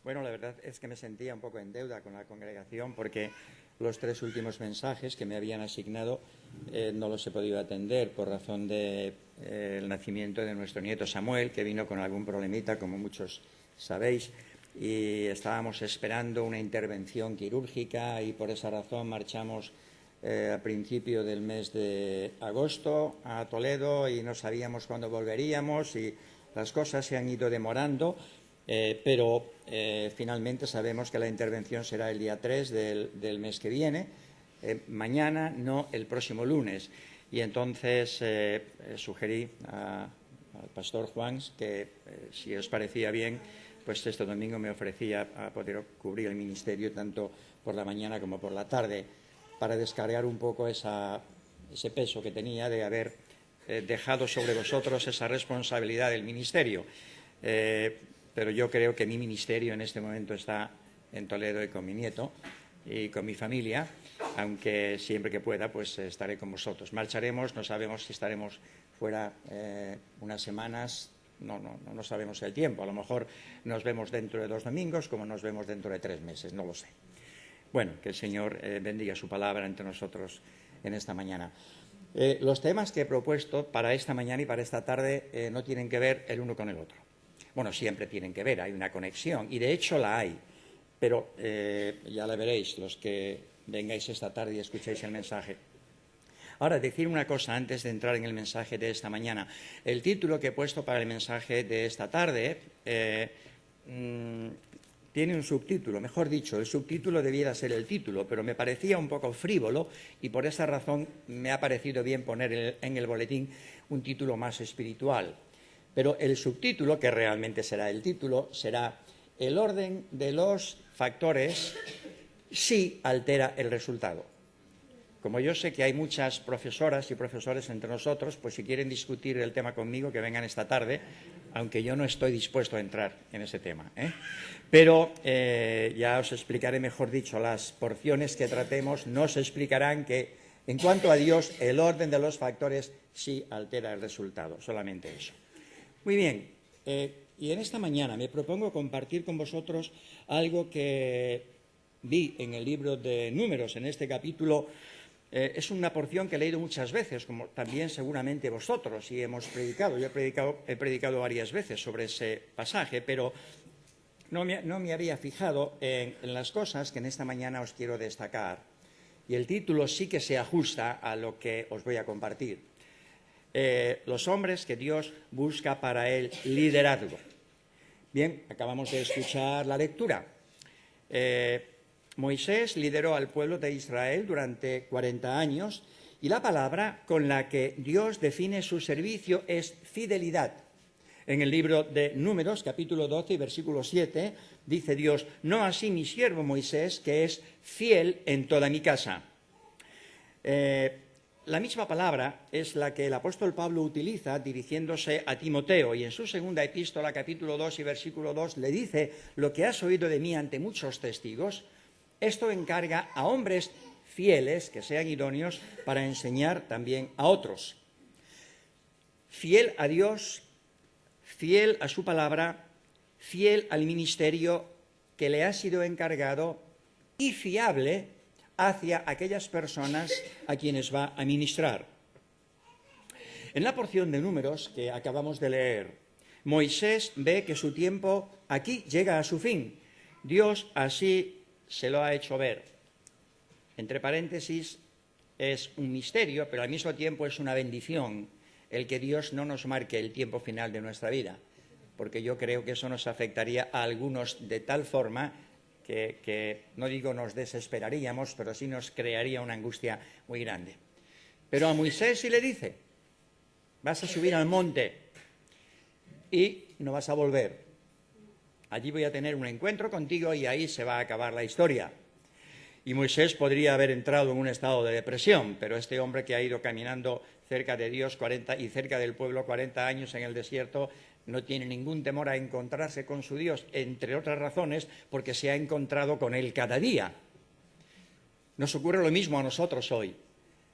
Bueno, la verdad es que me sentía un poco en deuda con la congregación porque los 3 últimos mensajes que me habían asignado no los he podido atender por razón del nacimiento de nuestro nieto Samuel, que vino con algún problemita, como muchos sabéis, y estábamos esperando una intervención quirúrgica y por esa razón marchamos a principio del mes de agosto a Toledo y no sabíamos cuándo volveríamos y las cosas se han ido demorando. Pero finalmente sabemos que la intervención será el día 3 del mes que viene, mañana, no el próximo lunes. Y entonces sugerí al pastor Juan que, si os parecía bien, pues este domingo me ofrecía a poder cubrir el ministerio tanto por la mañana como por la tarde, para descargar un poco ese peso que tenía de haber dejado sobre vosotros esa responsabilidad del ministerio. Pero yo creo que mi ministerio en este momento está en Toledo y con mi nieto y con mi familia, aunque siempre que pueda pues estaré con vosotros. Marcharemos, no sabemos si estaremos fuera unas semanas, no sabemos el tiempo. A lo mejor nos vemos dentro de 2 domingos, como nos vemos dentro de 3 meses, no lo sé. Bueno, que el Señor bendiga su palabra entre nosotros en esta mañana. Los temas que he propuesto para esta mañana y para esta tarde no tienen que ver el uno con el otro. Bueno, siempre tienen que ver, hay una conexión, y de hecho la hay, pero ya la veréis los que vengáis esta tarde y escuchéis el mensaje. Ahora, decir una cosa antes de entrar en el mensaje de esta mañana. El título que he puesto para el mensaje de esta tarde tiene un subtítulo, mejor dicho, el subtítulo debiera ser el título, pero me parecía un poco frívolo y por esa razón me ha parecido bien poner en el boletín un título más espiritual. Pero el subtítulo, que realmente será el título, será el orden de los factores si altera el resultado. Como yo sé que hay muchas profesoras y profesores entre nosotros, pues si quieren discutir el tema conmigo, que vengan esta tarde, aunque yo no estoy dispuesto a entrar en ese tema. Pero ya os explicaré, mejor dicho, las porciones que tratemos nos explicarán que, en cuanto a Dios, el orden de los factores sí altera el resultado, solamente eso. Muy bien, y en esta mañana me propongo compartir con vosotros algo que vi en el libro de Números, en este capítulo. Es una porción que he leído muchas veces, como también seguramente vosotros, y hemos predicado. Yo he predicado varias veces sobre ese pasaje, pero no me había fijado en las cosas que en esta mañana os quiero destacar. Y el título sí que se ajusta a lo que os voy a compartir. Los hombres que Dios busca para el liderazgo. Bien, acabamos de escuchar la lectura. Moisés lideró al pueblo de Israel durante 40 años y la palabra con la que Dios define su servicio es fidelidad. En el libro de Números, capítulo 12, versículo 7, dice Dios: «No así mi siervo Moisés, que es fiel en toda mi casa». La misma palabra es la que el apóstol Pablo utiliza dirigiéndose a Timoteo, y en su segunda epístola, capítulo 2 y versículo 2, le dice: «Lo que has oído de mí ante muchos testigos, esto encarga a hombres fieles que sean idóneos para enseñar también a otros». Fiel a Dios, fiel a su palabra, fiel al ministerio que le ha sido encargado y fiable hacia aquellas personas a quienes va a ministrar. En la porción de Números que acabamos de leer, Moisés ve que su tiempo aquí llega a su fin. Dios así se lo ha hecho ver. Entre paréntesis, es un misterio, pero al mismo tiempo es una bendición el que Dios no nos marque el tiempo final de nuestra vida, porque yo creo que eso nos afectaría a algunos de tal forma que no digo nos desesperaríamos, pero sí nos crearía una angustia muy grande. Pero a Moisés sí le dice: vas a subir al monte y no vas a volver. Allí voy a tener un encuentro contigo y ahí se va a acabar la historia. Y Moisés podría haber entrado en un estado de depresión, pero este hombre que ha ido caminando cerca de Dios y cerca del pueblo 40 años en el desierto, no tiene ningún temor a encontrarse con su Dios, entre otras razones porque se ha encontrado con Él cada día. Nos ocurre lo mismo a nosotros hoy.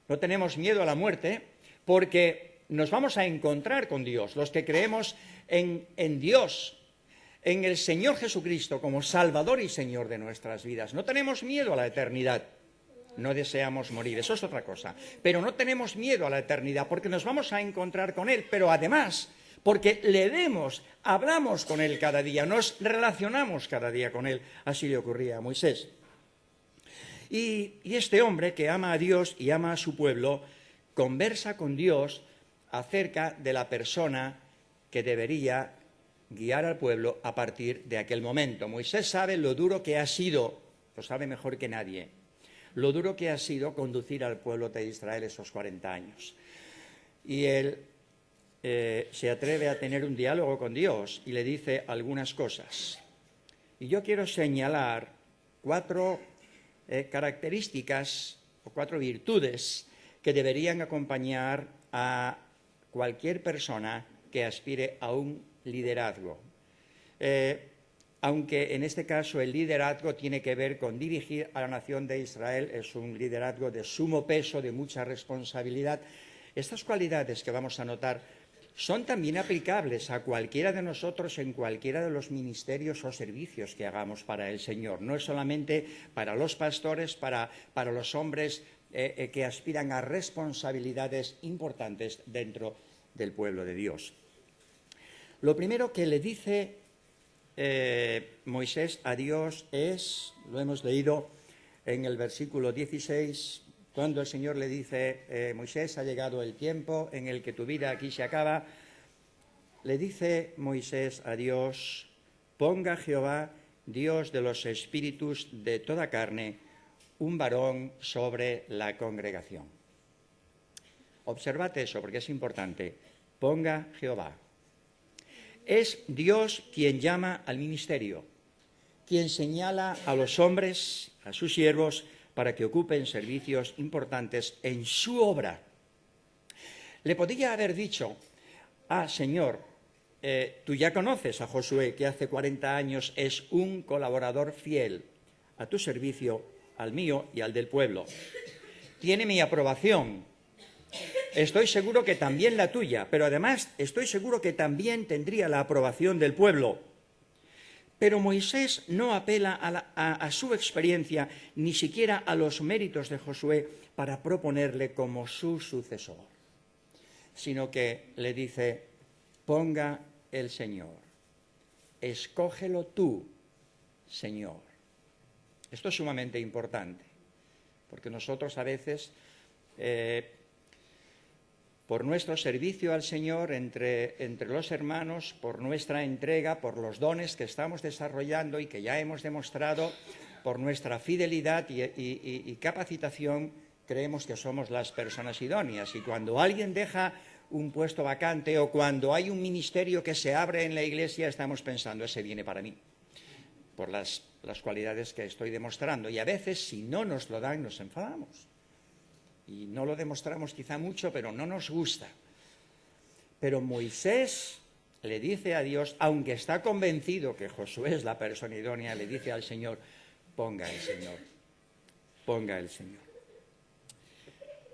No tenemos miedo a la muerte porque nos vamos a encontrar con Dios. Los que creemos en Dios, en el Señor Jesucristo como Salvador y Señor de nuestras vidas. No tenemos miedo a la eternidad. No deseamos morir, eso es otra cosa. Pero no tenemos miedo a la eternidad porque nos vamos a encontrar con Él, pero además porque le vemos, hablamos con Él cada día, nos relacionamos cada día con Él. Así le ocurría a Moisés. Y este hombre que ama a Dios y ama a su pueblo, conversa con Dios acerca de la persona que debería guiar al pueblo a partir de aquel momento. Moisés sabe lo duro que ha sido, lo sabe mejor que nadie, lo duro que ha sido conducir al pueblo de Israel esos 40 años. Y él se atreve a tener un diálogo con Dios y le dice algunas cosas. Y yo quiero señalar 4 características o 4 virtudes que deberían acompañar a cualquier persona que aspire a un liderazgo. Aunque en este caso el liderazgo tiene que ver con dirigir a la nación de Israel, es un liderazgo de sumo peso, de mucha responsabilidad. Estas cualidades que vamos a notar son también aplicables a cualquiera de nosotros en cualquiera de los ministerios o servicios que hagamos para el Señor. No es solamente para los pastores, para los hombres que aspiran a responsabilidades importantes dentro del pueblo de Dios. Lo primero que le dice Moisés a Dios es, lo hemos leído en el versículo 16, cuando el Señor le dice, Moisés, ha llegado el tiempo en el que tu vida aquí se acaba, le dice Moisés a Dios, ponga Jehová, Dios de los espíritus de toda carne, un varón sobre la congregación. Observad eso porque es importante. Ponga Jehová. Es Dios quien llama al ministerio, quien señala a los hombres, a sus siervos, para que ocupen servicios importantes en su obra. Le podía haber dicho, Señor, tú ya conoces a Josué, que hace 40 años es un colaborador fiel a tu servicio, al mío y al del pueblo. Tiene mi aprobación. Estoy seguro que también la tuya, pero además estoy seguro que también tendría la aprobación del pueblo. Pero Moisés no apela a su experiencia, ni siquiera a los méritos de Josué para proponerle como su sucesor, sino que le dice, ponga el Señor, escógelo tú, Señor. Esto es sumamente importante, porque nosotros a veces, por nuestro servicio al Señor entre los hermanos, por nuestra entrega, por los dones que estamos desarrollando y que ya hemos demostrado, por nuestra fidelidad y capacitación, creemos que somos las personas idóneas. Y cuando alguien deja un puesto vacante o cuando hay un ministerio que se abre en la Iglesia, estamos pensando, ese viene para mí, por las cualidades que estoy demostrando. Y a veces, si no nos lo dan, nos enfadamos. Y no lo demostramos quizá mucho, pero no nos gusta. Pero Moisés le dice a Dios, aunque está convencido que Josué es la persona idónea, le dice al Señor, ponga el Señor, ponga el Señor.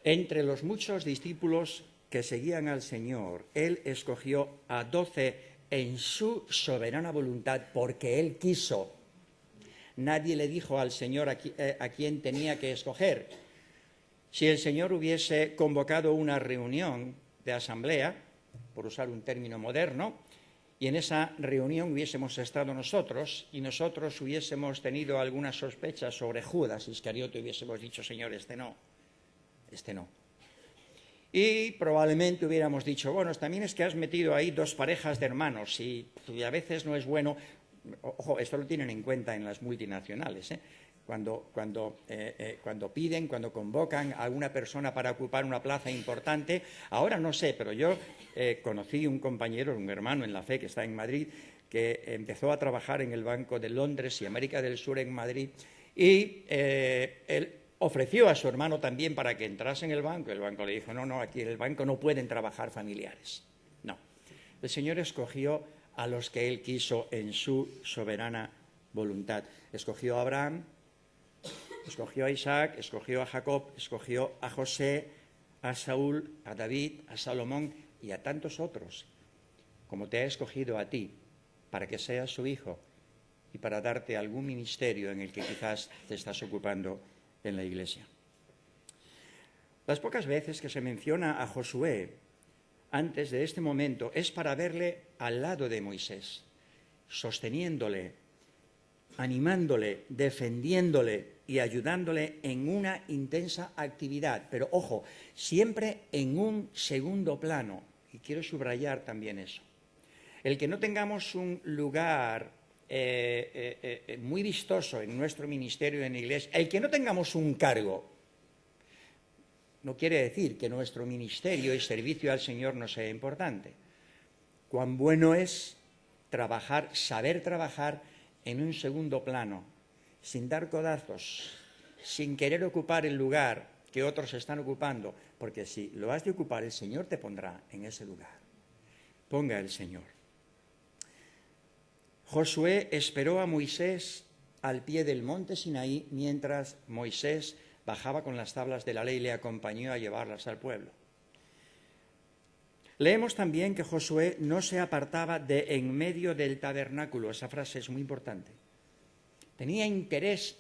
Entre los muchos discípulos que seguían al Señor, Él escogió a 12 en su soberana voluntad porque Él quiso. Nadie le dijo al Señor a quién tenía que escoger. Si el Señor hubiese convocado una reunión de asamblea, por usar un término moderno, y en esa reunión hubiésemos estado nosotros, y nosotros hubiésemos tenido algunas sospechas sobre Judas Iscariote, hubiésemos dicho, Señor, este no. Y probablemente hubiéramos dicho, bueno, también es que has metido ahí 2 parejas de hermanos, y a veces no es bueno. Ojo, esto lo tienen en cuenta en las multinacionales, Cuando piden, cuando convocan a una persona para ocupar una plaza importante. Ahora no sé, pero yo conocí un compañero, un hermano en la fe que está en Madrid, que empezó a trabajar en el Banco de Londres y América del Sur en Madrid, y él ofreció a su hermano también para que entrase en el banco. El banco le dijo, no, aquí en el banco no pueden trabajar familiares. No, el Señor escogió a los que Él quiso en su soberana voluntad. Escogió a Abraham, escogió a Isaac, escogió a Jacob, escogió a José, a Saúl, a David, a Salomón y a tantos otros, como te ha escogido a ti para que seas su hijo y para darte algún ministerio en el que quizás te estás ocupando en la Iglesia. Las pocas veces que se menciona a Josué antes de este momento es para verle al lado de Moisés, sosteniéndole, animándole, defendiéndole y ayudándole en una intensa actividad. Pero, ojo, siempre en un segundo plano. Y quiero subrayar también eso. El que no tengamos un lugar muy vistoso en nuestro ministerio en la Iglesia, el que no tengamos un cargo, no quiere decir que nuestro ministerio y servicio al Señor no sea importante. Cuán bueno es trabajar, saber trabajar en un segundo plano, sin dar codazos, sin querer ocupar el lugar que otros están ocupando, porque si lo has de ocupar, el Señor te pondrá en ese lugar. Ponga el Señor. Josué esperó a Moisés al pie del monte Sinaí mientras Moisés bajaba con las tablas de la ley y le acompañó a llevarlas al pueblo. Leemos también que Josué no se apartaba de en medio del tabernáculo. Esa frase es muy importante. Tenía interés,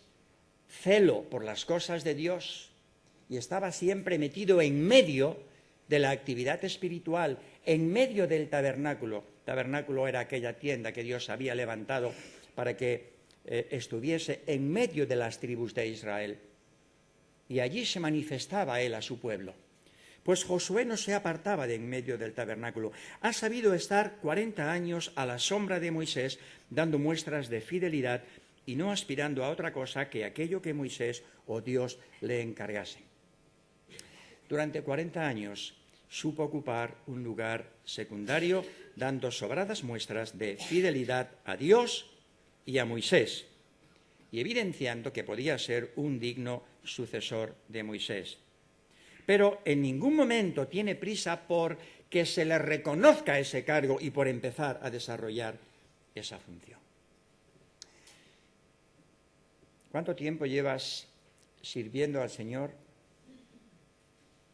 celo por las cosas de Dios y estaba siempre metido en medio de la actividad espiritual, en medio del tabernáculo. Tabernáculo era aquella tienda que Dios había levantado para que estuviese en medio de las tribus de Israel. Y allí se manifestaba él a su pueblo. Pues Josué no se apartaba de en medio del tabernáculo. Ha sabido estar 40 años a la sombra de Moisés, dando muestras de fidelidad y no aspirando a otra cosa que aquello que Moisés o Dios le encargase. Durante 40 años supo ocupar un lugar secundario, dando sobradas muestras de fidelidad a Dios y a Moisés, y evidenciando que podía ser un digno sucesor de Moisés. Pero en ningún momento tiene prisa por que se le reconozca ese cargo y por empezar a desarrollar esa función. ¿Cuánto tiempo llevas sirviendo al Señor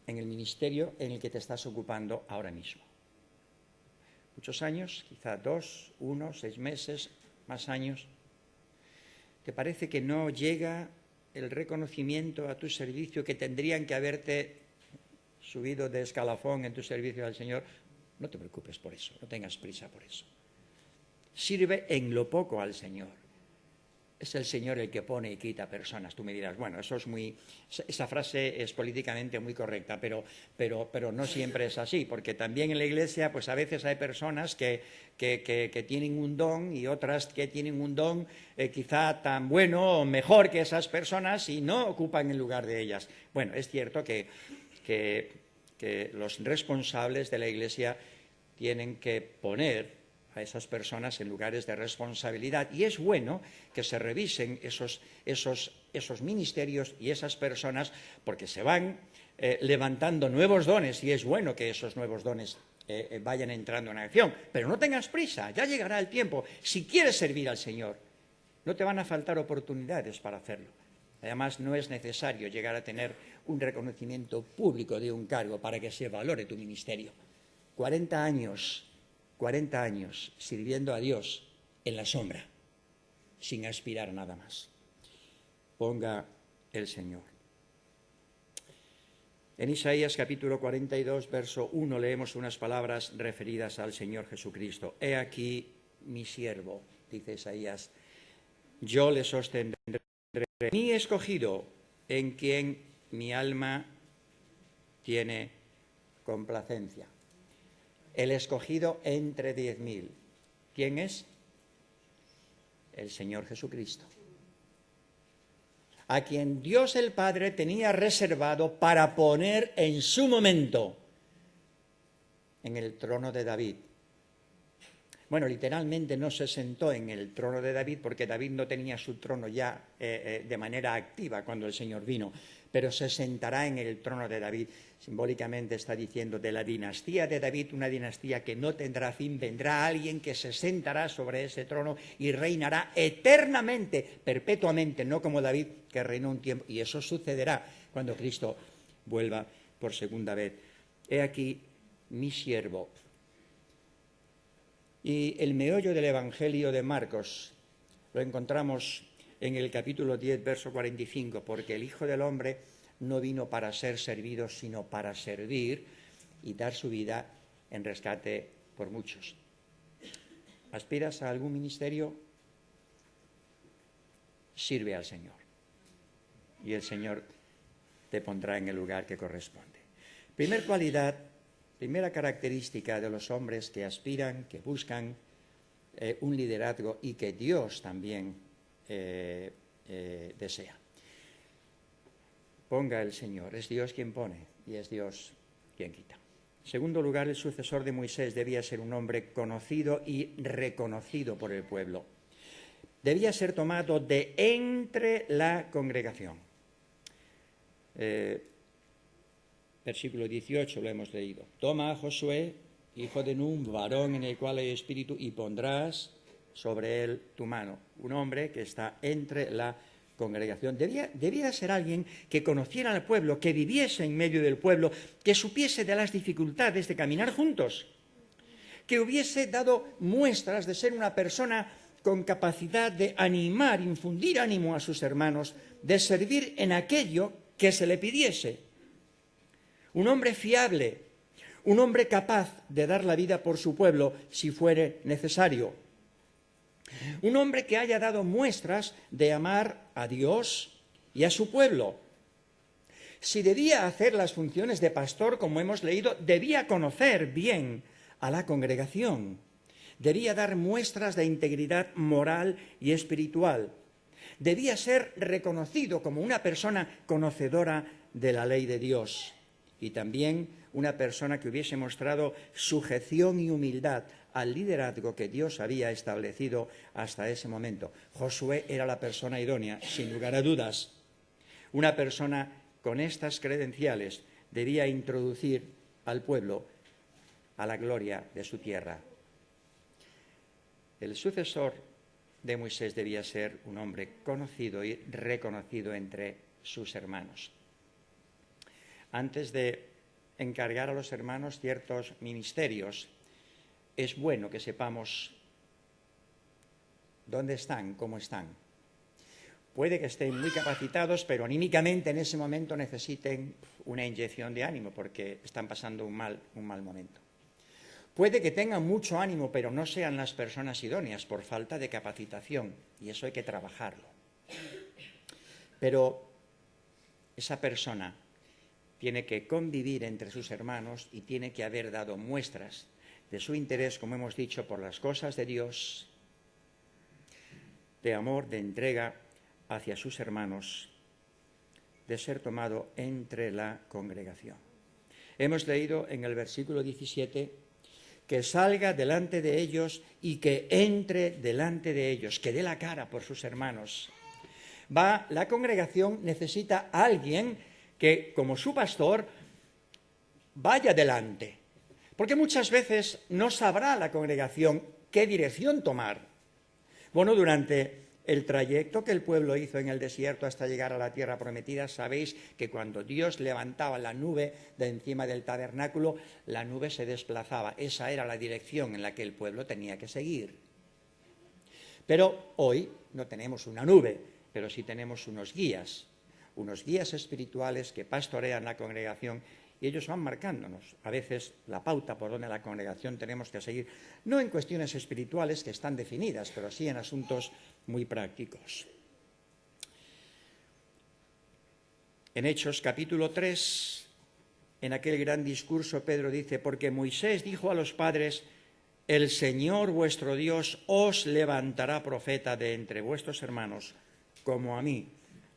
en el ministerio en el que te estás ocupando ahora mismo? ¿Muchos años? Quizá 2, 1, 6 meses, más años. ¿Te parece que no llega el reconocimiento a tu servicio, que tendrían que haberte subido de escalafón en tu servicio al Señor? No te preocupes por eso, no tengas prisa por eso. Sirve en lo poco al Señor. Es el Señor el que pone y quita personas. Tú me dirás, bueno, esa frase es políticamente muy correcta, pero no siempre es así, porque también en la Iglesia, pues a veces hay personas que tienen un don y otras que tienen un don quizá tan bueno o mejor que esas personas y no ocupan el lugar de ellas. Bueno, es cierto que los responsables de la Iglesia tienen que poner a esas personas en lugares de responsabilidad. Y es bueno que se revisen esos ministerios y esas personas, porque se van levantando nuevos dones y es bueno que esos nuevos dones vayan entrando en acción. Pero no tengas prisa, ya llegará el tiempo. Si quieres servir al Señor, no te van a faltar oportunidades para hacerlo. Además, no es necesario llegar a tener un reconocimiento público de un cargo para que se valore tu ministerio. 40 años sirviendo a Dios en la sombra, sin aspirar a nada más. Ponga el Señor. En Isaías capítulo 42, verso 1, leemos unas palabras referidas al Señor Jesucristo. He aquí mi siervo, dice Isaías, yo le sostendré, mi escogido, en quien mi alma tiene complacencia. El escogido entre 10.000. ¿Quién es? El Señor Jesucristo. A quien Dios el Padre tenía reservado para poner en su momento en el trono de David. Bueno, literalmente no se sentó en el trono de David porque David no tenía su trono ya de manera activa cuando el Señor vino, pero se sentará en el trono de David. Simbólicamente está diciendo de la dinastía de David, una dinastía que no tendrá fin, vendrá alguien que se sentará sobre ese trono y reinará eternamente, perpetuamente, no como David que reinó un tiempo. Y eso sucederá cuando Cristo vuelva por segunda vez. He aquí mi siervo. Y el meollo del Evangelio de Marcos lo encontramos en el capítulo 10, verso 45, porque el Hijo del Hombre no vino para ser servido, sino para servir y dar su vida en rescate por muchos. ¿Aspiras a algún ministerio? Sirve al Señor y el Señor te pondrá en el lugar que corresponde. Primera característica de los hombres que aspiran, que buscan un liderazgo y que Dios también desea. Ponga el Señor, es Dios quien pone y es Dios quien quita. En segundo lugar, el sucesor de Moisés debía ser un hombre conocido y reconocido por el pueblo. Debía ser tomado de entre la congregación. Versículo 18 lo hemos leído. Toma a Josué, hijo de Nun, varón en el cual hay espíritu, y pondrás sobre él tu mano. Un hombre que está entre la congregación. Debía ser alguien que conociera al pueblo, que viviese en medio del pueblo, que supiese de las dificultades de caminar juntos, que hubiese dado muestras de ser una persona con capacidad de animar, infundir ánimo a sus hermanos, de servir en aquello que se le pidiese. Un hombre fiable, un hombre capaz de dar la vida por su pueblo si fuere necesario. Un hombre que haya dado muestras de amar a Dios y a su pueblo. Si debía hacer las funciones de pastor, como hemos leído, debía conocer bien a la congregación. Debía dar muestras de integridad moral y espiritual. Debía ser reconocido como una persona conocedora de la ley de Dios y también una persona que hubiese mostrado sujeción y humildad al liderazgo que Dios había establecido hasta ese momento. Josué era la persona idónea, sin lugar a dudas. Una persona con estas credenciales debía introducir al pueblo a la gloria de su tierra. El sucesor de Moisés debía ser un hombre conocido y reconocido entre sus hermanos. Antes de encargar a los hermanos ciertos ministerios, es bueno que sepamos dónde están, cómo están. Puede que estén muy capacitados, pero anímicamente en ese momento necesiten una inyección de ánimo porque están pasando un mal momento. Puede que tengan mucho ánimo, pero no sean las personas idóneas por falta de capacitación, y eso hay que trabajarlo. Pero esa persona tiene que convivir entre sus hermanos y tiene que haber dado muestras de su interés, como hemos dicho, por las cosas de Dios, de amor, de entrega hacia sus hermanos, de ser tomado entre la congregación. Hemos leído en el versículo 17 que salga delante de ellos y que entre delante de ellos, que dé la cara por sus hermanos. La congregación necesita a alguien que, como su pastor, vaya delante. Porque muchas veces no sabrá la congregación qué dirección tomar. Bueno, durante el trayecto que el pueblo hizo en el desierto hasta llegar a la tierra prometida, sabéis que cuando Dios levantaba la nube de encima del tabernáculo, la nube se desplazaba. Esa era la dirección en la que el pueblo tenía que seguir. Pero hoy no tenemos una nube, pero sí tenemos unos guías espirituales que pastorean la congregación y ellos van marcándonos a veces la pauta por donde la congregación tenemos que seguir, no en cuestiones espirituales que están definidas, pero sí en asuntos muy prácticos. En Hechos capítulo 3, en aquel gran discurso, Pedro dice, porque Moisés dijo a los padres, el Señor vuestro Dios os levantará profeta de entre vuestros hermanos, como a mí.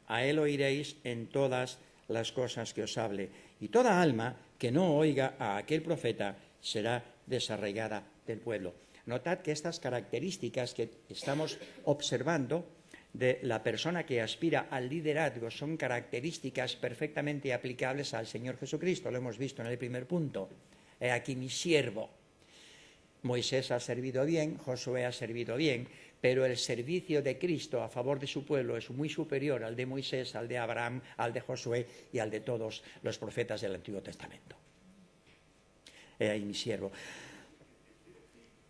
A él oiréis en todas las cosas que os hable. Y toda alma que no oiga a aquel profeta será desarraigada del pueblo. Notad que estas características que estamos observando de la persona que aspira al liderazgo son características perfectamente aplicables al Señor Jesucristo. Lo hemos visto en el primer punto. He aquí mi siervo. Moisés ha servido bien, Josué ha servido bien, pero el servicio de Cristo a favor de su pueblo es muy superior al de Moisés, al de Abraham, al de Josué y al de todos los profetas del Antiguo Testamento. He ahí mi siervo.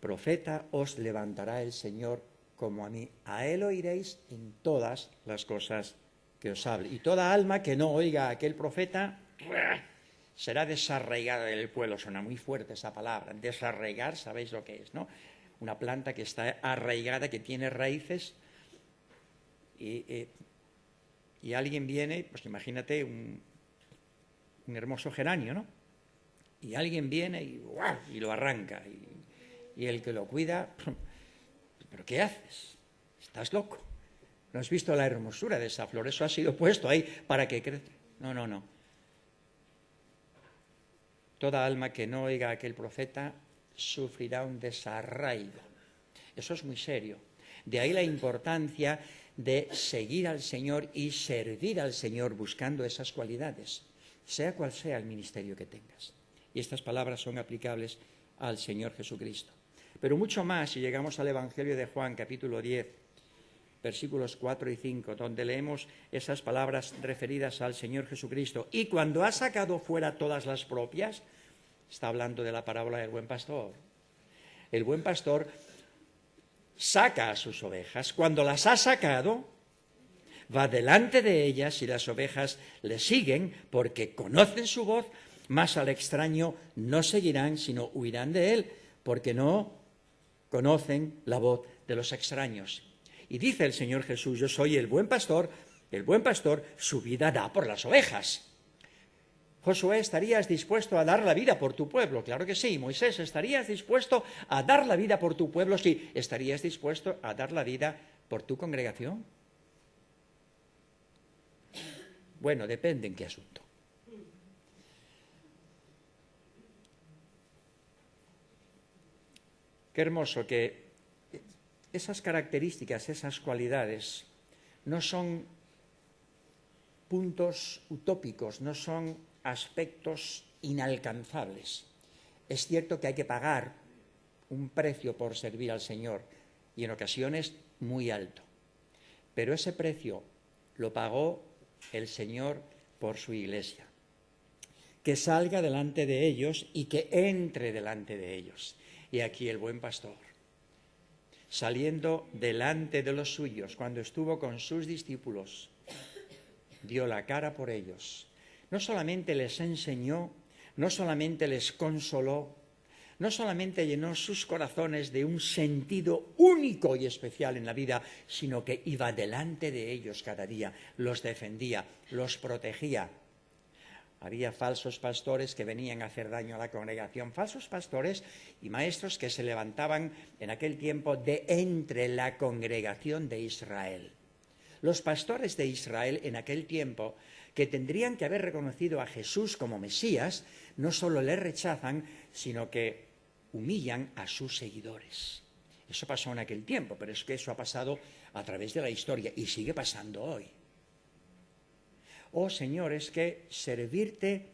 profeta os levantará el Señor como a mí. A él oiréis en todas las cosas que os hable. Y toda alma que no oiga a aquel profeta será desarraigada del pueblo. Suena muy fuerte esa palabra. Desarraigar, sabéis lo que es, ¿no? Una planta que está arraigada, que tiene raíces, y alguien viene, pues imagínate un hermoso geranio, ¿no? Y alguien viene y lo arranca. Y el que lo cuida, ¿pero qué haces? ¿Estás loco? ¿No has visto la hermosura de esa flor? Eso ha sido puesto ahí para que crezca. No, no, no. Toda alma que no oiga a aquel profeta sufrirá un desarraigo. Eso es muy serio. De ahí la importancia de seguir al Señor y servir al Señor buscando esas cualidades, sea cual sea el ministerio que tengas. Y estas palabras son aplicables al Señor Jesucristo. Pero mucho más si llegamos al Evangelio de Juan, capítulo 10, versículos 4 y 5, donde leemos esas palabras referidas al Señor Jesucristo. Y cuando ha sacado fuera todas las propias, está hablando de la parábola del buen pastor. El buen pastor saca a sus ovejas. Cuando las ha sacado, va delante de ellas y las ovejas le siguen porque conocen su voz, mas al extraño no seguirán, sino huirán de él, porque no conocen la voz de los extraños. Y dice el Señor Jesús: yo soy el buen pastor su vida da por las ovejas. Josué, ¿estarías dispuesto a dar la vida por tu pueblo? Claro que sí. Moisés, ¿estarías dispuesto a dar la vida por tu pueblo? Sí. ¿Estarías dispuesto a dar la vida por tu congregación? Bueno, depende en qué asunto. Qué hermoso que esas características, esas cualidades, no son puntos utópicos, no son aspectos inalcanzables. Es cierto que hay que pagar un precio por servir al Señor, y en ocasiones muy alto. Pero ese precio lo pagó el Señor por su Iglesia. Que salga delante de ellos y que entre delante de ellos. Y aquí el buen pastor, saliendo delante de los suyos, cuando estuvo con sus discípulos, dio la cara por ellos. No solamente les enseñó, no solamente les consoló, no solamente llenó sus corazones de un sentido único y especial en la vida, sino que iba delante de ellos cada día, los defendía, los protegía. Había falsos pastores que venían a hacer daño a la congregación, falsos pastores y maestros que se levantaban en aquel tiempo de entre la congregación de Israel. Los pastores de Israel en aquel tiempo, que tendrían que haber reconocido a Jesús como Mesías, no solo le rechazan, sino que humillan a sus seguidores. Eso pasó en aquel tiempo, pero es que eso ha pasado a través de la historia y sigue pasando hoy. Oh, Señor, es que servirte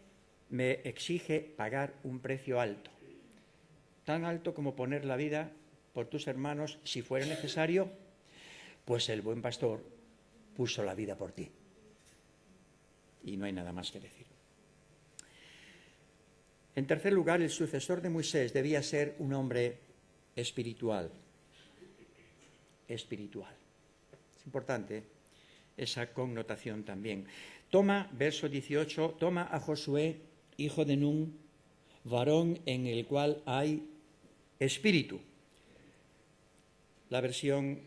me exige pagar un precio alto, tan alto como poner la vida por tus hermanos si fuera necesario. Pues el buen pastor puso la vida por ti. Y no hay nada más que decir. En tercer lugar, el sucesor de Moisés debía ser un hombre espiritual. Espiritual. Es importante esa connotación también. Toma, verso 18, toma a Josué, hijo de Nun, varón en el cual hay espíritu. La versión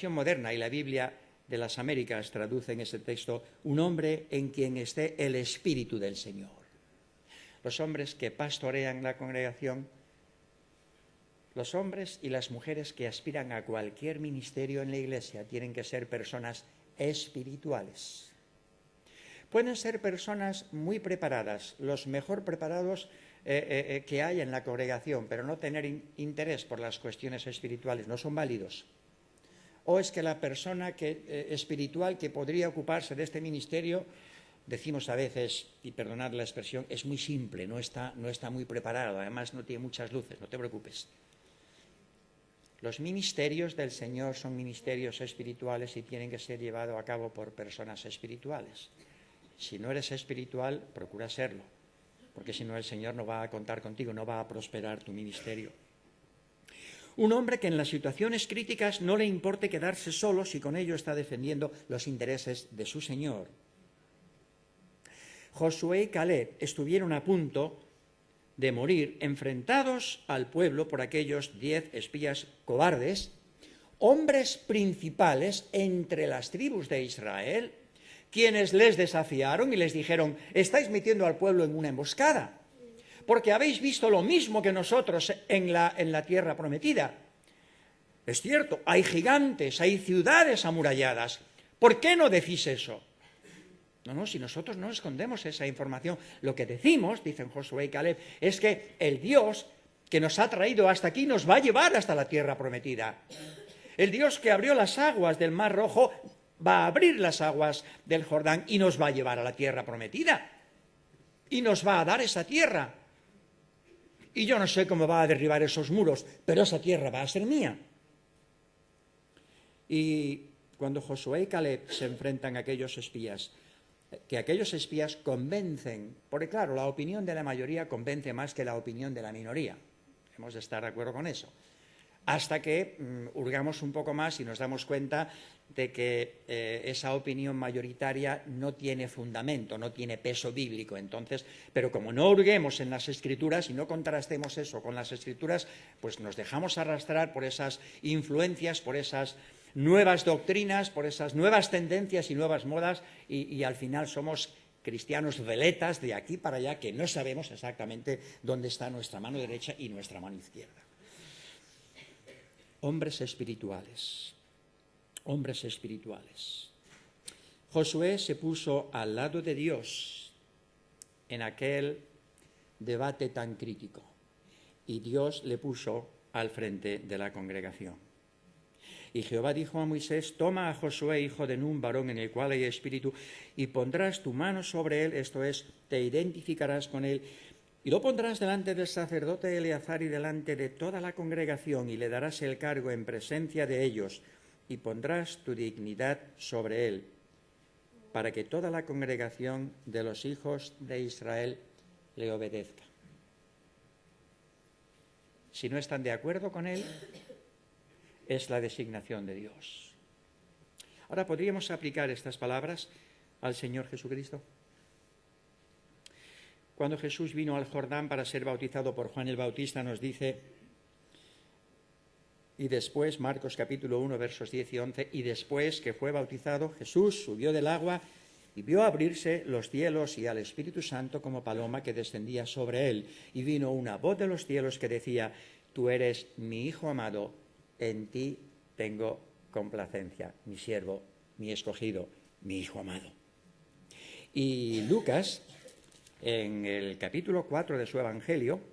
moderna y la Biblia de las Américas traducen ese texto: un hombre en quien esté el Espíritu del Señor. Los hombres que pastorean la congregación, los hombres y las mujeres que aspiran a cualquier ministerio en la Iglesia, tienen que ser personas espirituales. Pueden ser personas muy preparadas, los mejor preparados que hay en la congregación, pero no tener interés por las cuestiones espirituales, no son válidos. O es que la persona espiritual que podría ocuparse de este ministerio, decimos a veces, y perdonad la expresión, es muy simple, no está muy preparado, además no tiene muchas luces, no te preocupes. Los ministerios del Señor son ministerios espirituales y tienen que ser llevados a cabo por personas espirituales. Si no eres espiritual, procura serlo. porque si no el Señor no va a contar contigo, no va a prosperar tu ministerio. Un hombre que en las situaciones críticas no le importe quedarse solo si con ello está defendiendo los intereses de su Señor. Josué y Caleb estuvieron a punto de morir enfrentados al pueblo por aquellos 10 espías cobardes, hombres principales entre las tribus de Israel, quienes les desafiaron y les dijeron: estáis metiendo al pueblo en una emboscada, porque habéis visto lo mismo que nosotros en la tierra prometida. Es cierto, hay gigantes, hay ciudades amuralladas. ¿Por qué no decís eso? No, si nosotros no escondemos esa información, lo que decimos, dicen Josué y Caleb, es que el Dios que nos ha traído hasta aquí nos va a llevar hasta la tierra prometida. El Dios que abrió las aguas del Mar Rojo va a abrir las aguas del Jordán y nos va a llevar a la tierra prometida. Y nos va a dar esa tierra. Y yo no sé cómo va a derribar esos muros, pero esa tierra va a ser mía. Y cuando Josué y Caleb se enfrentan a aquellos espías, que aquellos espías convencen, porque claro, la opinión de la mayoría convence más que la opinión de la minoría. Hemos de estar de acuerdo con eso. Hasta que hurgamos un poco más y nos damos cuenta de que esa opinión mayoritaria no tiene fundamento, no tiene peso bíblico. Entonces, pero como no hurguemos en las Escrituras y no contrastemos eso con las Escrituras, pues nos dejamos arrastrar por esas influencias, por esas nuevas doctrinas, por esas nuevas tendencias y nuevas modas, y al final somos cristianos veletas de aquí para allá que no sabemos exactamente dónde está nuestra mano derecha y nuestra mano izquierda. Hombres espirituales. Hombres espirituales. Josué se puso al lado de Dios en aquel debate tan crítico y Dios le puso al frente de la congregación. Y Jehová dijo a Moisés: toma a Josué, hijo de Nun, varón en el cual hay espíritu, y pondrás tu mano sobre él, esto es, te identificarás con él, y lo pondrás delante del sacerdote Eleazar y delante de toda la congregación, y le darás el cargo en presencia de ellos, y pondrás tu dignidad sobre él, para que toda la congregación de los hijos de Israel le obedezca. Si no están de acuerdo con él, es la designación de Dios. Ahora, ¿podríamos aplicar estas palabras al Señor Jesucristo? Cuando Jesús vino al Jordán para ser bautizado por Juan el Bautista, nos dice, y después, Marcos capítulo 1, versos 10 y 11, y después que fue bautizado, Jesús subió del agua y vio abrirse los cielos y al Espíritu Santo como paloma que descendía sobre él. Y vino una voz de los cielos que decía: tú eres mi Hijo amado, en ti tengo complacencia, mi siervo, mi escogido, mi Hijo amado. Y Lucas, en el capítulo 4 de su Evangelio,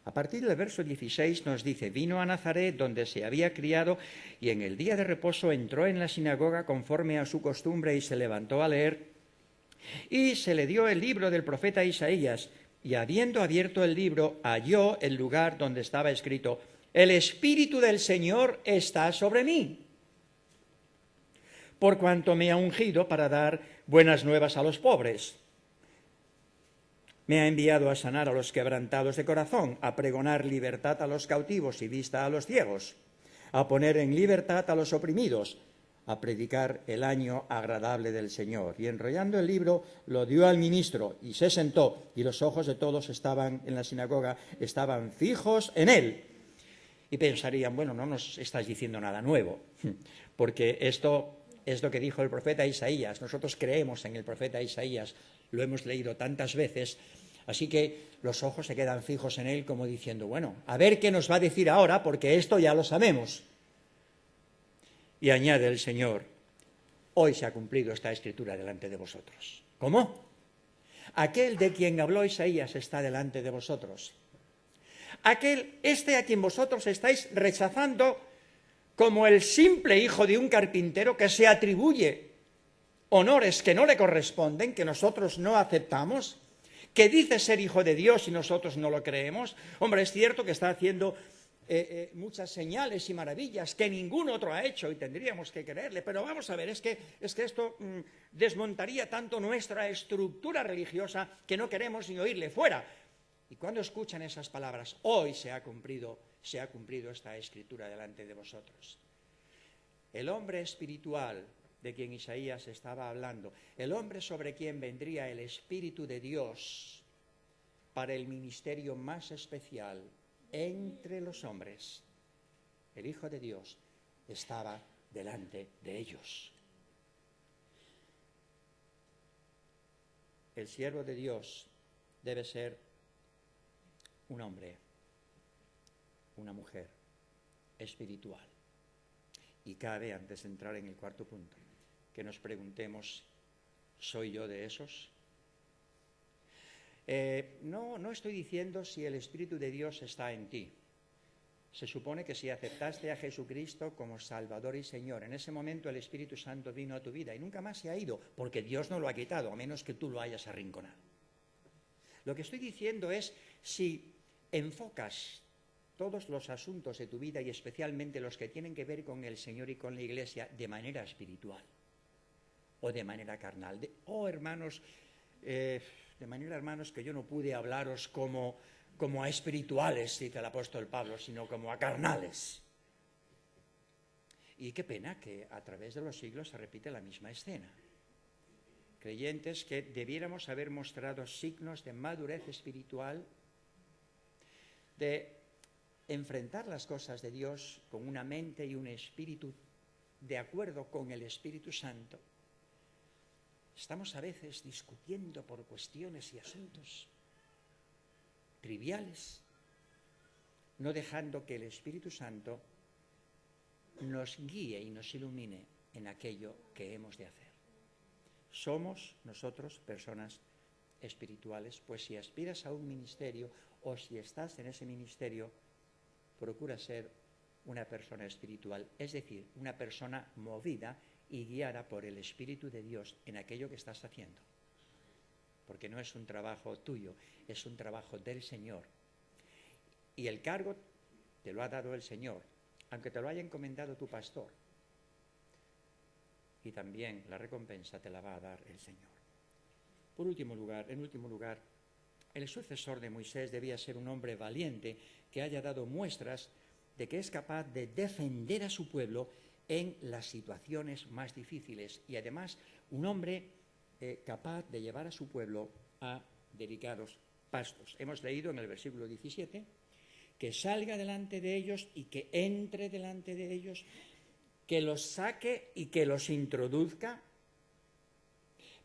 a partir del verso 16 nos dice: vino a Nazaret, donde se había criado, y en el día de reposo entró en la sinagoga conforme a su costumbre y se levantó a leer. Y se le dio el libro del profeta Isaías, y habiendo abierto el libro, halló el lugar donde estaba escrito: el Espíritu del Señor está sobre mí, por cuanto me ha ungido para dar buenas nuevas a los pobres. Me ha enviado a sanar a los quebrantados de corazón, a pregonar libertad a los cautivos y vista a los ciegos, a poner en libertad a los oprimidos, a predicar el año agradable del Señor. Y enrollando el libro, lo dio al ministro y se sentó, y los ojos de todos estaban en la sinagoga, estaban fijos en él. Y pensarían, bueno, no nos estás diciendo nada nuevo, porque esto es lo que dijo el profeta Isaías. Nosotros creemos en el profeta Isaías, lo hemos leído tantas veces, así que los ojos se quedan fijos en él como diciendo, bueno, a ver qué nos va a decir ahora, porque esto ya lo sabemos. Y añade el Señor: hoy se ha cumplido esta escritura delante de vosotros. ¿Cómo? Aquel de quien habló Isaías está delante de vosotros. Este a quien vosotros estáis rechazando como el simple hijo de un carpintero, que se atribuye honores que no le corresponden, que nosotros no aceptamos, que dice ser hijo de Dios y nosotros no lo creemos. Hombre, es cierto que está haciendo muchas señales y maravillas que ningún otro ha hecho y tendríamos que creerle, pero vamos a ver, es que esto desmontaría tanto nuestra estructura religiosa que no queremos ni oírle fuera. Y cuando escuchan esas palabras, hoy se ha cumplido esta escritura delante de vosotros. El hombre espiritual de quien Isaías estaba hablando, el hombre sobre quien vendría el Espíritu de Dios para el ministerio más especial entre los hombres, el Hijo de Dios estaba delante de ellos. El siervo de Dios debe ser un hombre, una mujer espiritual. Y cabe, antes de entrar en el cuarto punto, que nos preguntemos, ¿soy yo de esos? No estoy diciendo si el Espíritu de Dios está en ti. Se supone que si aceptaste a Jesucristo como Salvador y Señor, en ese momento el Espíritu Santo vino a tu vida y nunca más se ha ido, porque Dios no lo ha quitado, a menos que tú lo hayas arrinconado. Lo que estoy diciendo es si enfocas todos los asuntos de tu vida y especialmente los que tienen que ver con el Señor y con la Iglesia de manera espiritual o de manera carnal. Hermanos, de manera, hermanos, que yo no pude hablaros como a espirituales, dice el apóstol Pablo, sino como a carnales. Y qué pena que a través de los siglos se repite la misma escena. Creyentes que debiéramos haber mostrado signos de madurez espiritual, de enfrentar las cosas de Dios con una mente y un espíritu de acuerdo con el Espíritu Santo. Estamos a veces discutiendo por cuestiones y asuntos triviales, no dejando que el Espíritu Santo nos guíe y nos ilumine en aquello que hemos de hacer. Somos nosotros personas espirituales, pues si aspiras a un ministerio o si estás en ese ministerio, procura ser una persona espiritual, es decir, una persona movida y guiada por el Espíritu de Dios en aquello que estás haciendo. Porque no es un trabajo tuyo, es un trabajo del Señor. Y el cargo te lo ha dado el Señor, aunque te lo haya encomendado tu pastor. Y también la recompensa te la va a dar el Señor. En último lugar, el sucesor de Moisés debía ser un hombre valiente que haya dado muestras de que es capaz de defender a su pueblo en las situaciones más difíciles y además un hombre capaz de llevar a su pueblo a delicados pastos. Hemos leído en el versículo 17 que salga delante de ellos y que entre delante de ellos, que los saque y que los introduzca,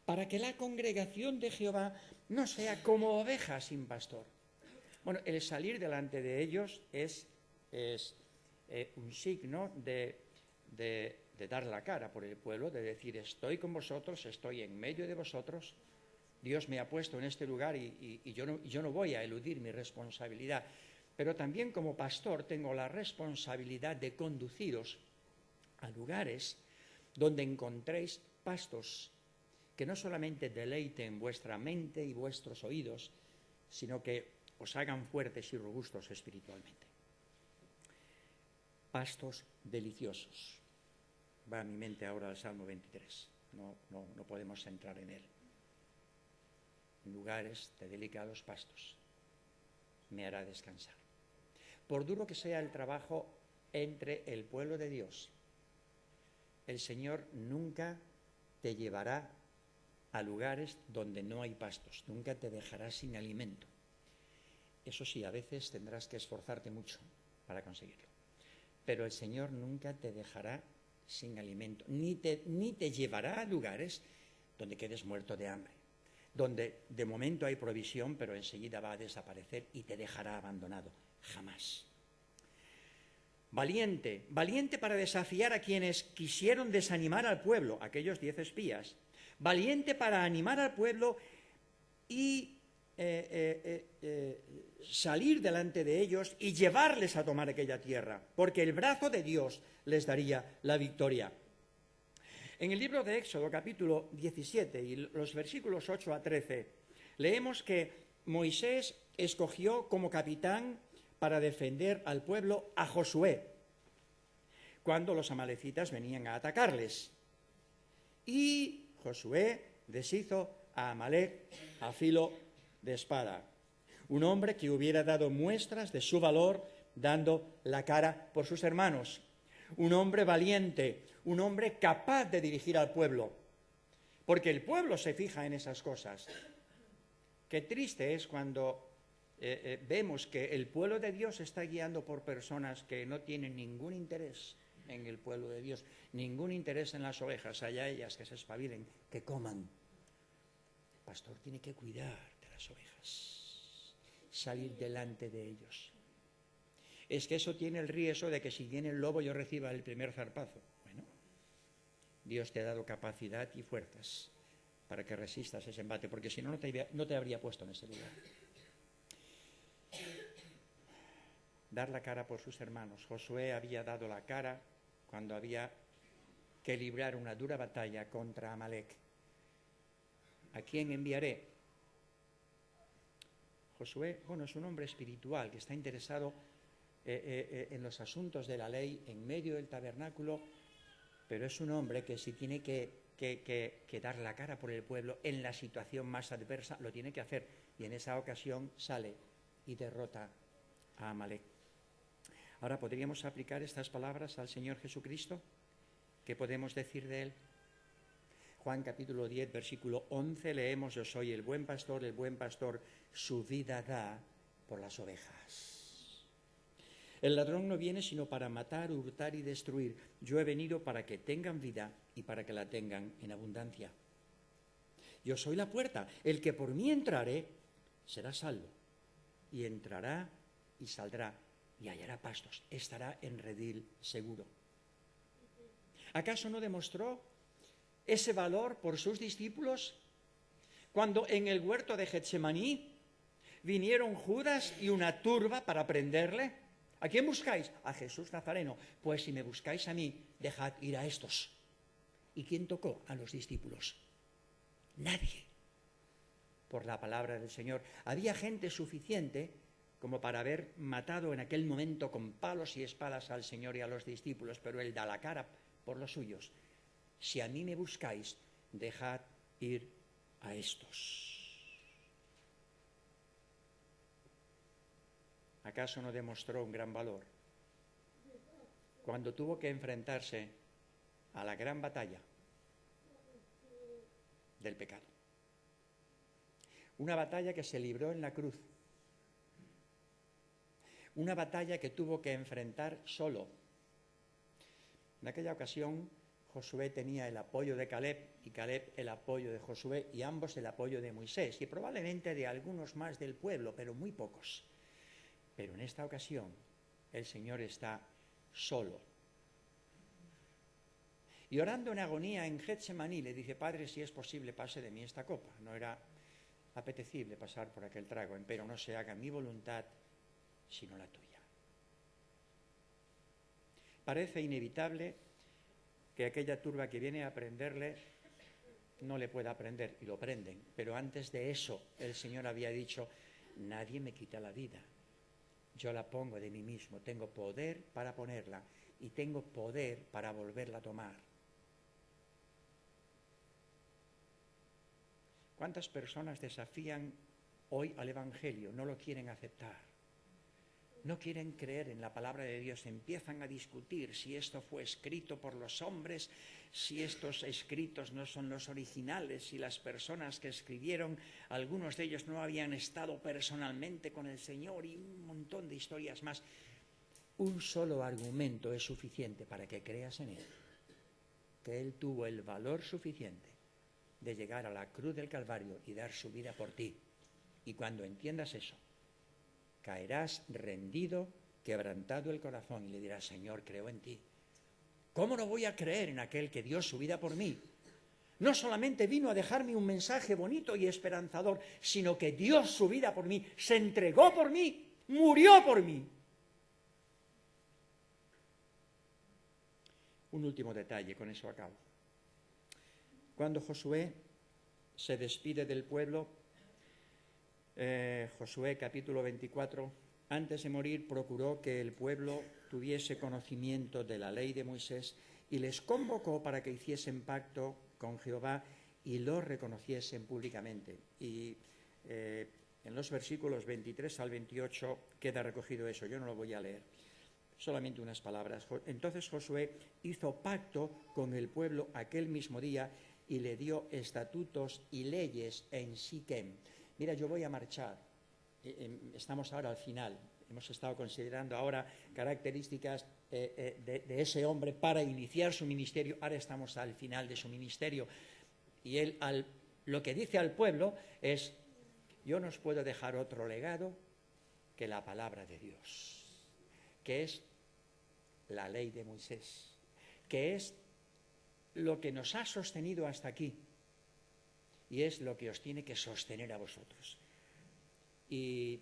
para que la congregación de Jehová no sea como oveja sin pastor. Bueno, el salir delante de ellos es un signo de dar la cara por el pueblo, de decir, estoy con vosotros, estoy en medio de vosotros, Dios me ha puesto en este lugar y yo no voy a eludir mi responsabilidad. Pero también como pastor tengo la responsabilidad de conduciros a lugares donde encontréis pastos que no solamente deleiten vuestra mente y vuestros oídos, sino que os hagan fuertes y robustos espiritualmente. Pastos deliciosos. Va a mi mente ahora el Salmo 23. No podemos entrar en él. Lugares de delicados pastos. Me hará descansar. Por duro que sea el trabajo entre el pueblo de Dios, el Señor nunca te llevará a lugares donde no hay pastos, nunca te dejará sin alimento. Eso sí, a veces tendrás que esforzarte mucho para conseguirlo. Pero el Señor nunca te dejará sin alimento, ni te llevará a lugares donde quedes muerto de hambre, donde de momento hay provisión, pero enseguida va a desaparecer y te dejará abandonado. Jamás. Valiente para desafiar a quienes quisieron desanimar al pueblo, aquellos 10 espías. Valiente para animar al pueblo y salir delante de ellos y llevarles a tomar aquella tierra, porque el brazo de Dios les daría la victoria. En el libro de Éxodo, capítulo 17, y los versículos 8 a 13, leemos que Moisés escogió como capitán para defender al pueblo a Josué, cuando los amalecitas venían a atacarles. Y Josué deshizo a Amalec a filo de espada. Un hombre que hubiera dado muestras de su valor dando la cara por sus hermanos. Un hombre valiente, un hombre capaz de dirigir al pueblo, porque el pueblo se fija en esas cosas. Qué triste es cuando vemos que el pueblo de Dios está guiando por personas que no tienen ningún interés en el pueblo de Dios, ningún interés en las ovejas. Allá ellas que se espabilen, que coman. El pastor tiene que cuidar de las ovejas, salir delante de ellos. Es que eso tiene el riesgo de que si viene el lobo yo reciba el primer zarpazo. Bueno, Dios te ha dado capacidad y fuerzas para que resistas ese embate, porque si no, no te habría puesto en ese lugar. Dar la cara por sus hermanos. Josué había dado la cara cuando había que librar una dura batalla contra Amalec. ¿A quién enviaré? Josué, bueno, es un hombre espiritual que está interesado en los asuntos de la ley en medio del tabernáculo, pero es un hombre que si tiene que dar la cara por el pueblo en la situación más adversa, lo tiene que hacer, y en esa ocasión sale y derrota a Amalec. Ahora, ¿podríamos aplicar estas palabras al Señor Jesucristo? ¿Qué podemos decir de Él? Juan capítulo 10, versículo 11, leemos: yo soy el buen pastor su vida da por las ovejas. El ladrón no viene sino para matar, hurtar y destruir. Yo he venido para que tengan vida y para que la tengan en abundancia. Yo soy la puerta. El que por mí entrare será salvo. Y entrará y saldrá y hallará pastos. Estará en redil seguro. ¿Acaso no demostró ese valor por sus discípulos cuando en el huerto de Getsemaní vinieron Judas y una turba para prenderle? ¿A quién buscáis? A Jesús Nazareno. Pues si me buscáis a mí, dejad ir a estos. ¿Y quién tocó a los discípulos? Nadie. Por la palabra del Señor. Había gente suficiente como para haber matado en aquel momento con palos y espadas al Señor y a los discípulos, pero Él da la cara por los suyos. Si a mí me buscáis, dejad ir a estos. ¿Acaso no demostró un gran valor cuando tuvo que enfrentarse a la gran batalla del pecado? Una batalla que se libró en la cruz. Una batalla que tuvo que enfrentar solo. En aquella ocasión, Josué tenía el apoyo de Caleb y Caleb el apoyo de Josué y ambos el apoyo de Moisés y probablemente de algunos más del pueblo, pero muy pocos. Pero en esta ocasión el Señor está solo. Y orando en agonía en Getsemaní le dice: Padre, si es posible, pase de mí esta copa. No era apetecible pasar por aquel trago, empero no se haga mi voluntad sino la tuya. Parece inevitable que aquella turba que viene a prenderle no le pueda prender, y lo prenden. Pero antes de eso el Señor había dicho: nadie me quita la vida. Yo la pongo de mí mismo, tengo poder para ponerla y tengo poder para volverla a tomar. ¿Cuántas personas desafían hoy al Evangelio? No lo quieren aceptar. No quieren creer en la palabra de Dios. Empiezan a discutir si esto fue escrito por los hombres, si estos escritos no son los originales, si las personas que escribieron, algunos de ellos no habían estado personalmente con el Señor, y un montón de historias más. Un solo argumento es suficiente para que creas en Él, que Él tuvo el valor suficiente de llegar a la cruz del Calvario y dar su vida por ti. Y cuando entiendas eso, caerás rendido, quebrantado el corazón, y le dirás: Señor, creo en ti. ¿Cómo no voy a creer en aquel que dio su vida por mí? No solamente vino a dejarme un mensaje bonito y esperanzador, sino que dio su vida por mí, se entregó por mí, murió por mí. Un último detalle, con eso acabo. Cuando Josué se despide del pueblo, Josué capítulo 24, antes de morir, procuró que el pueblo tuviese conocimiento de la ley de Moisés y les convocó para que hiciesen pacto con Jehová y lo reconociesen públicamente. Y en los versículos 23 al 28 queda recogido eso. Yo no lo voy a leer, solamente unas palabras. Entonces Josué hizo pacto con el pueblo aquel mismo día y le dio estatutos y leyes en Siquem. Mira, yo voy a marchar. Estamos ahora al final. Hemos estado considerando ahora características de ese hombre para iniciar su ministerio. Ahora estamos al final de su ministerio. Y él lo que dice al pueblo es: yo no os puedo dejar otro legado que la palabra de Dios, que es la ley de Moisés, que es lo que nos ha sostenido hasta aquí y es lo que os tiene que sostener a vosotros. Y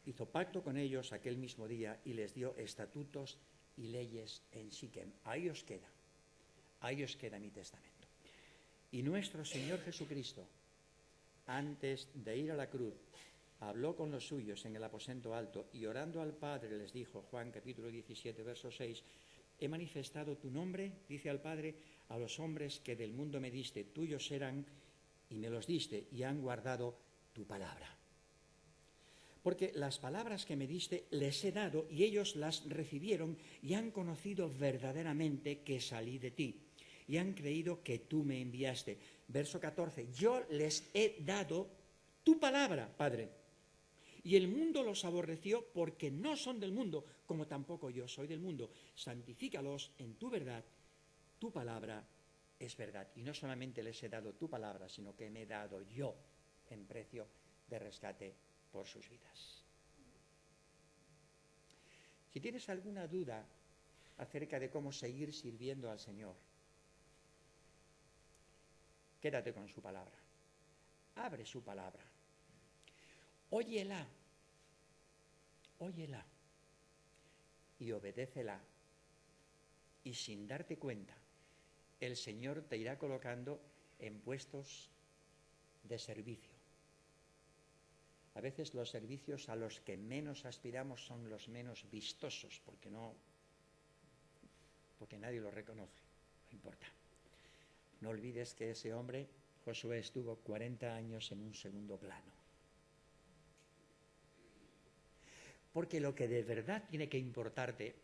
hizo pacto con ellos aquel mismo día y les dio estatutos y leyes en Siquem. Ahí os queda mi testamento. Y nuestro Señor Jesucristo, antes de ir a la cruz, habló con los suyos en el aposento alto y orando al Padre les dijo, Juan capítulo 17, verso 6, he manifestado tu nombre, dice al Padre, a los hombres que del mundo me diste, tuyos eran y me los diste y han guardado tu palabra. Porque las palabras que me diste les he dado y ellos las recibieron y han conocido verdaderamente que salí de ti y han creído que tú me enviaste. Verso 14, yo les he dado tu palabra, Padre, y el mundo los aborreció porque no son del mundo, como tampoco yo soy del mundo. Santifícalos en tu verdad, tu palabra es verdad. Y no solamente les he dado tu palabra, sino que me he dado yo en precio de rescate por sus vidas. Si tienes alguna duda acerca de cómo seguir sirviendo al Señor, quédate con su palabra. Abre su palabra. Óyela y obedécela. Y sin darte cuenta, el Señor te irá colocando en puestos de servicio. A veces los servicios a los que menos aspiramos son los menos vistosos, porque nadie lo reconoce, no importa. No olvides que ese hombre, Josué, estuvo 40 años en un segundo plano. Porque lo que de verdad tiene que importarte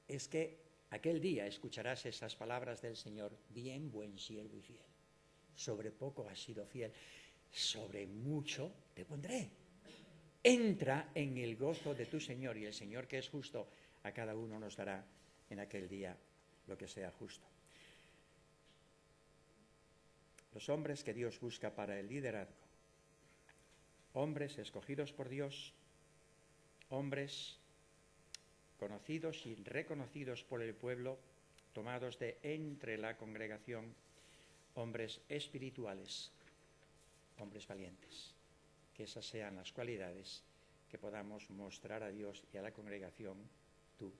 es que aquel día escucharás esas palabras del Señor, bien, buen siervo y fiel. Sobre poco has sido fiel, sobre mucho te pondré. Entra en el gozo de tu Señor, y el Señor, que es justo, a cada uno nos dará en aquel día lo que sea justo. Los hombres que Dios busca para el liderazgo, hombres escogidos por Dios, hombres conocidos y reconocidos por el pueblo, tomados de entre la congregación, hombres espirituales, hombres valientes. Que esas sean las cualidades que podamos mostrar a Dios y a la congregación, tú